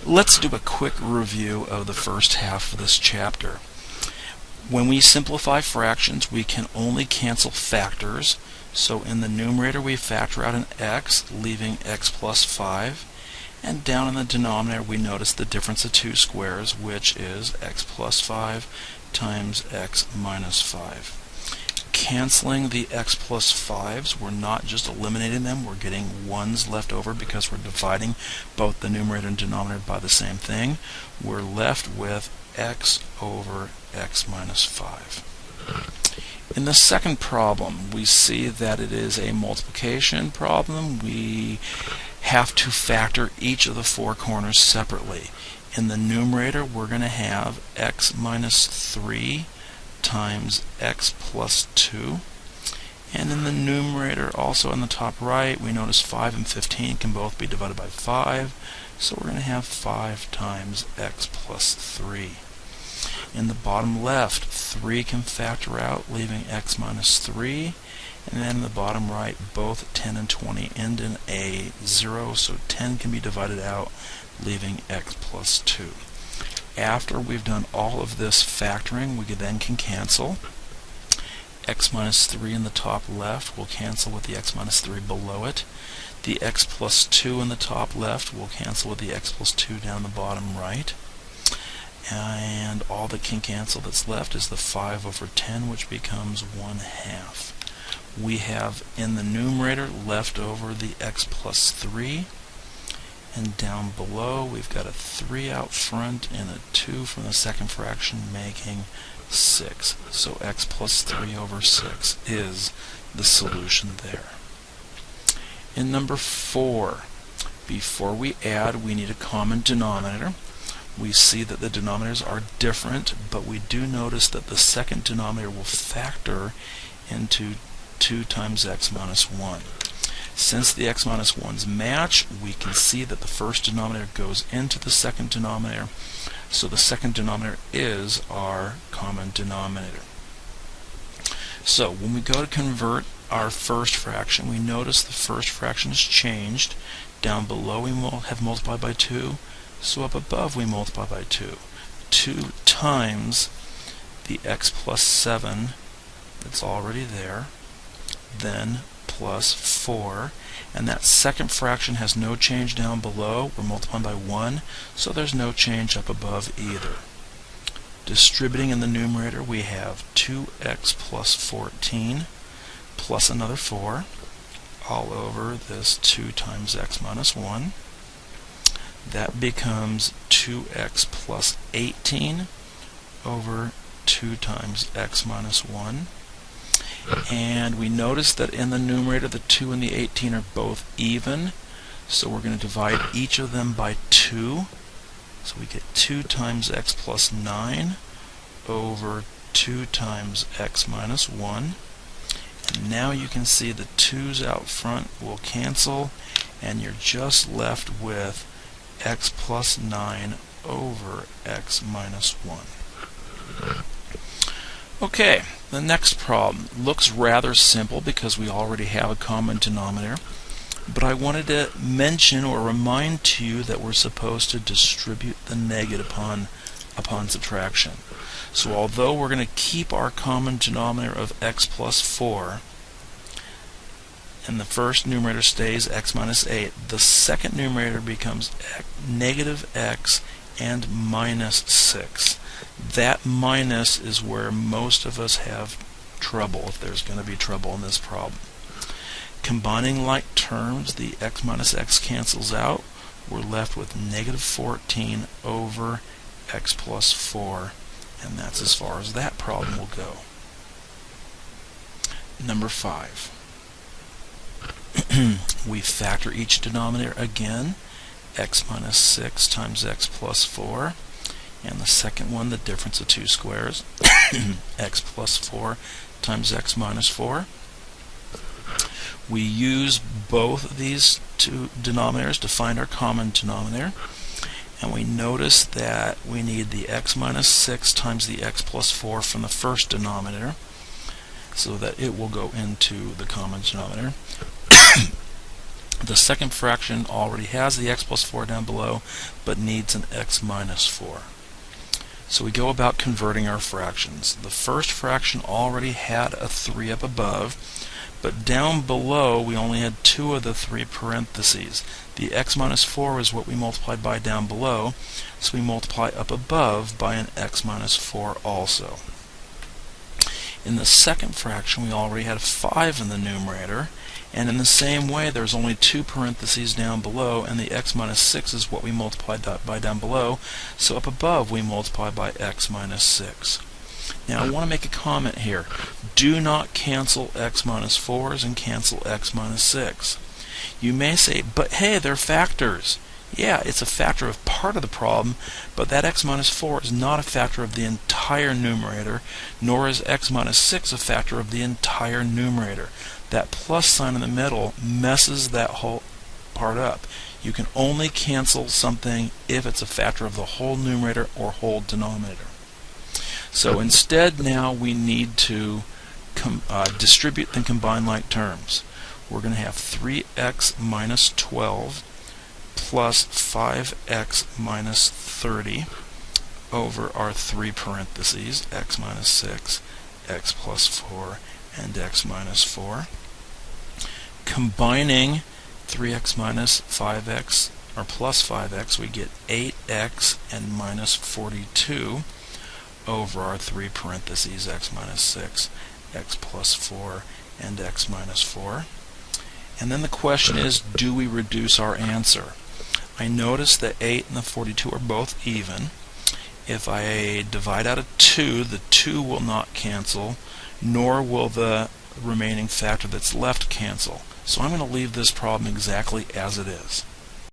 Let's do a quick review of the first half of this chapter. When we simplify fractions, we can only cancel factors. So in the numerator we factor out an x, leaving x plus 5. And down in the denominator we notice the difference of two squares, which is x plus 5 times x minus 5. Canceling the x plus 5s, we're not just eliminating them, we're getting 1's left over because we're dividing both the numerator and denominator by the same thing. We're left with x over x minus 5. In the second problem, we see that it is a multiplication problem. We have to factor each of the four corners separately. In the numerator, we're going to have x minus 3 times x plus 2. And in the numerator, also on the top right, we notice 5 and 15 can both be divided by 5. So we're going to have 5 times x plus 3. In the bottom left, 3 can factor out, leaving x minus 3. And then in the bottom right, both 10 and 20 end in a 0, so 10 can be divided out, leaving x plus 2. After we've done all of this factoring, we then can cancel. X minus 3 in the top left will cancel with the x minus 3 below it. The x plus 2 in the top left will cancel with the x plus 2 down the bottom right. And all that can cancel that's left is the 5 over 10, which becomes 1/2. We have in the numerator left over the x plus 3. And down below we've got a 3 out front and a 2 from the second fraction, making 6. So x plus 3 over 6 is the solution there. In number 4, before we add, we need a common denominator. We see that the denominators are different, but we do notice that the second denominator will factor into 2 times x minus 1. Since the x minus 1's match, we can see that the first denominator goes into the second denominator, so the second denominator is our common denominator. So when we go to convert our first fraction, we notice the first fraction has changed. Down below we have multiplied by 2, so up above we multiply by 2. 2 times the x plus 7 that's already there, then plus 4, and that second fraction has no change down below. We're multiplying by 1, so there's no change up above either. Distributing in the numerator, we have 2x plus 14 plus another 4 all over this 2 times x minus 1. That becomes 2x plus 18 over 2 times x minus 1. And we notice that in the numerator the 2 and the 18 are both even, so we're going to divide each of them by 2. So we get 2 times x plus 9 over 2 times x minus 1. And now you can see the 2's out front will cancel, and you're just left with x plus 9 over x minus 1. Okay, the next problem looks rather simple because we already have a common denominator, but I wanted to mention or remind to you that we're supposed to distribute the negative upon subtraction. So although we're going to keep our common denominator of x plus 4, and the first numerator stays x minus 8, the second numerator becomes negative x and minus 6. That minus is where most of us have trouble, if there's going to be trouble in this problem. Combining like terms, the x minus x cancels out. We're left with negative 14 over x plus 4, and that's as far as that problem will go. Number 5. We factor each denominator again, x minus 6 times x plus 4. And the second one, the difference of two squares, x plus 4 times x minus 4. We use both of these two denominators to find our common denominator. And we notice that we need the x minus 6 times the x plus 4 from the first denominator, so that it will go into the common denominator. The second fraction already has the x plus 4 down below, but needs an x minus 4. So we go about converting our fractions. The first fraction already had a 3 up above, but down below we only had 2 of the 3 parentheses. The x minus 4 is what we multiplied by down below, so we multiply up above by an x minus 4 also. In the second fraction we already had a 5 in the numerator, and in the same way there's only 2 parentheses down below, and the x minus 6 is what we multiplied by down below, so up above we multiply by x minus 6. Now I want to make a comment here. Do not cancel x minus 4s and cancel x minus 6. You may say, but hey, they're factors. Yeah, it's a factor of part of the problem, but that x minus 4 is not a factor of the entire numerator, nor is x minus 6 a factor of the entire numerator. That plus sign in the middle messes that whole part up. You can only cancel something if it's a factor of the whole numerator or whole denominator. So instead now we need to distribute and combine like terms. We're going to have 3x minus 12 plus 5x minus 30 over our 3 parentheses, x minus 6, x plus 4, and x minus 4. Combining 3x minus 5x, or plus 5x, we get 8x and minus 42 over our 3 parentheses, x minus 6, x plus 4, and x minus 4. And then the question is, do we reduce our answer? I notice that 8 and the 42 are both even. If I divide out a 2, the 2 will not cancel, nor will the remaining factor that's left cancel. So I'm going to leave this problem exactly as it is.